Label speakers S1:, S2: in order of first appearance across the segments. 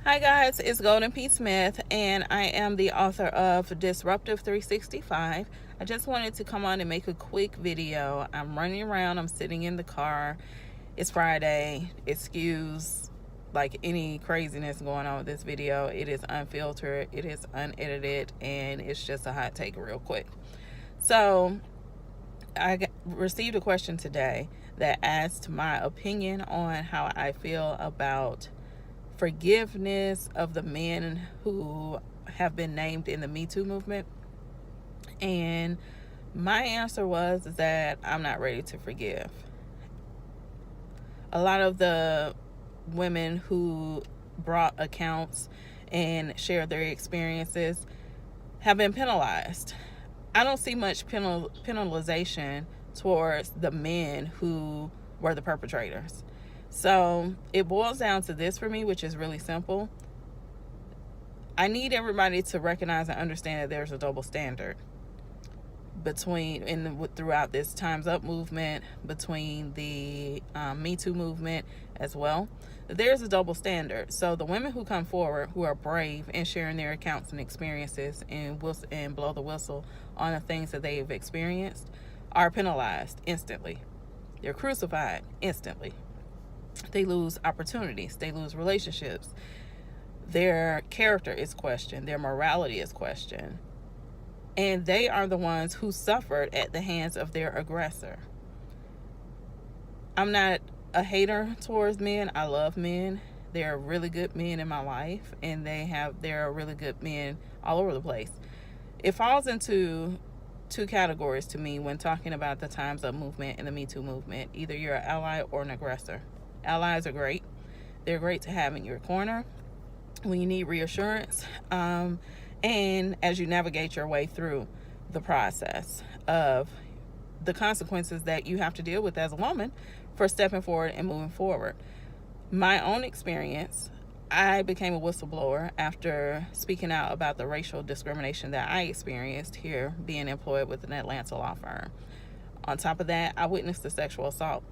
S1: Hi guys, it's Goldyn P. Smith, and I am the author of Disruptive 365. I just wanted to come on and make a quick video. I'm running around, I'm sitting in the car. It's Friday. Excuse like any craziness going on with this video. It is unfiltered, it is unedited, and it's just a hot take real quick. So I received a question today that asked my opinion on how I feel about forgiveness of the men who have been named in the Me Too movement. And my answer was that I'm not ready to forgive. A lot of the women who brought accounts and shared their experiences have been penalized. I don't see much penalization towards the men who were the perpetrators. So it boils down to this for me, which is really simple. I need everybody to recognize and understand that there's a double standard throughout this Time's Up movement, between the Me Too movement as well. There's a double standard. So the women who come forward, who are brave and sharing their accounts and experiences and blow the whistle on the things that they've experienced, are penalized instantly. They're crucified instantly. They lose opportunities, they lose relationships, their character is questioned, their morality is questioned, and they are the ones who suffered at the hands of their aggressor. I'm not a hater towards men. I love men. There are really good men in my life, and there are really good men all over the place. It falls into two categories to me when talking about the Time's Up movement and the Me Too movement. Either you're an ally or an aggressor. Allies are great. They're great to have in your corner when you need reassurance, and as you navigate your way through the process of the consequences that you have to deal with as a woman for stepping forward and moving forward. My own experience, I became a whistleblower after speaking out about the racial discrimination that I experienced here being employed with an Atlanta law firm. On top of that, I witnessed the sexual assault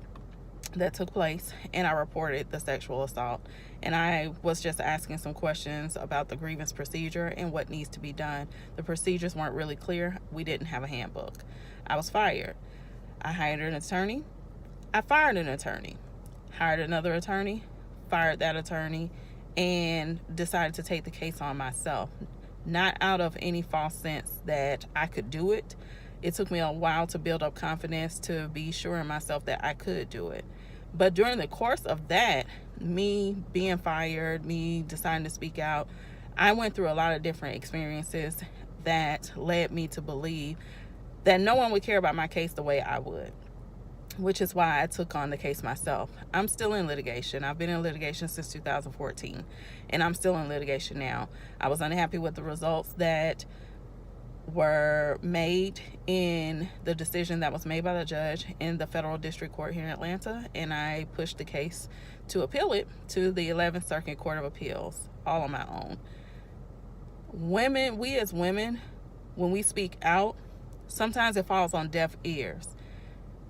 S1: that took place, and I reported the sexual assault, and I was just asking some questions about the grievance procedure and what needs to be done. The procedures weren't really clear. We didn't have a handbook. I was fired. I hired an attorney. I fired an attorney, hired another attorney, fired that attorney, and decided to take the case on myself, not out of any false sense that I could do it. It took me a while to build up confidence, to be sure in myself that I could do it. But during the course of that, me being fired, me deciding to speak out, I went through a lot of different experiences that led me to believe that no one would care about my case the way I would, which is why I took on the case myself. I'm still in litigation. I've been in litigation since 2014, and I'm still in litigation now. I was unhappy with the results that were made in the decision that was made by the judge in the federal district court here in Atlanta, and I pushed the case to appeal it to the 11th Circuit Court of Appeals, all on my own. We as women, when we speak out, sometimes it falls on deaf ears.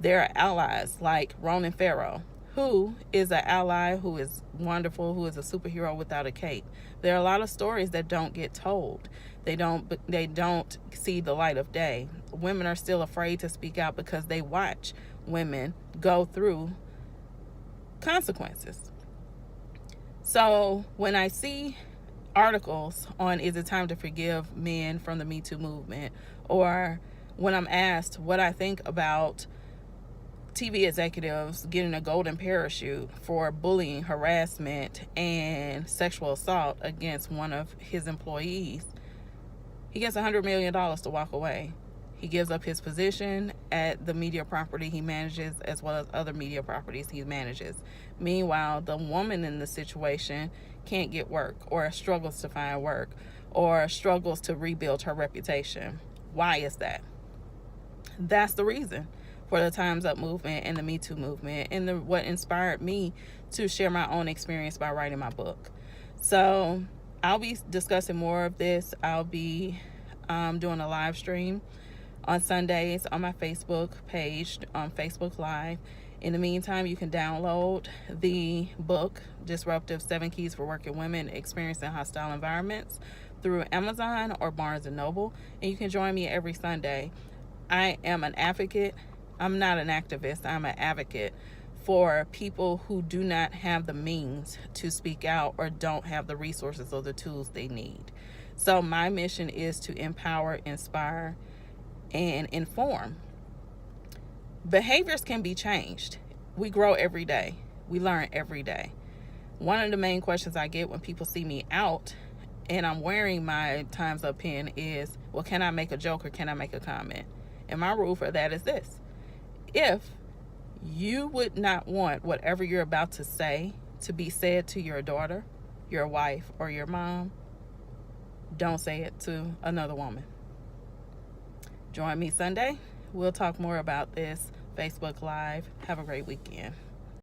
S1: There are allies like Ronan Farrow, who is an ally, who is wonderful, who is a superhero without a cape. There are a lot of stories that don't get told. They don't see the light of day. Women are still afraid to speak out because they watch women go through consequences. So when I see articles on is it time to forgive men from the Me Too movement, or when I'm asked what I think about TV executives getting a golden parachute for bullying, harassment, and sexual assault against one of his employees, he gets $100 million to walk away. He gives up his position at the media property he manages, as well as other media properties he manages. Meanwhile, the woman in the situation can't get work, or struggles to find work, or struggles to rebuild her reputation. Why is that? That's the reason for the Time's Up movement and the Me Too movement, and what inspired me to share my own experience by writing my book. So I'll be discussing more of this. I'll be doing a live stream on Sundays on my Facebook page, on Facebook Live, In the meantime, you can download the book, Disruptive 7 Keys for Working Women Experiencing Hostile Environments, through Amazon or Barnes & Noble. And you can join me every Sunday. I am an advocate. I'm not an activist. I'm an advocate for people who do not have the means to speak out or don't have the resources or the tools they need. So my mission is to empower, inspire, and inform. Behaviors can be changed. We grow every day. We learn every day. One of the main questions I get when people see me out and I'm wearing my Time's Up pin is, well, can I make a joke or can I make a comment? And my rule for that is this: if you would not want whatever you're about to say to be said to your daughter, your wife, or your mom, don't say it to another woman. Join me Sunday. We'll talk more about this Facebook Live. Have a great weekend.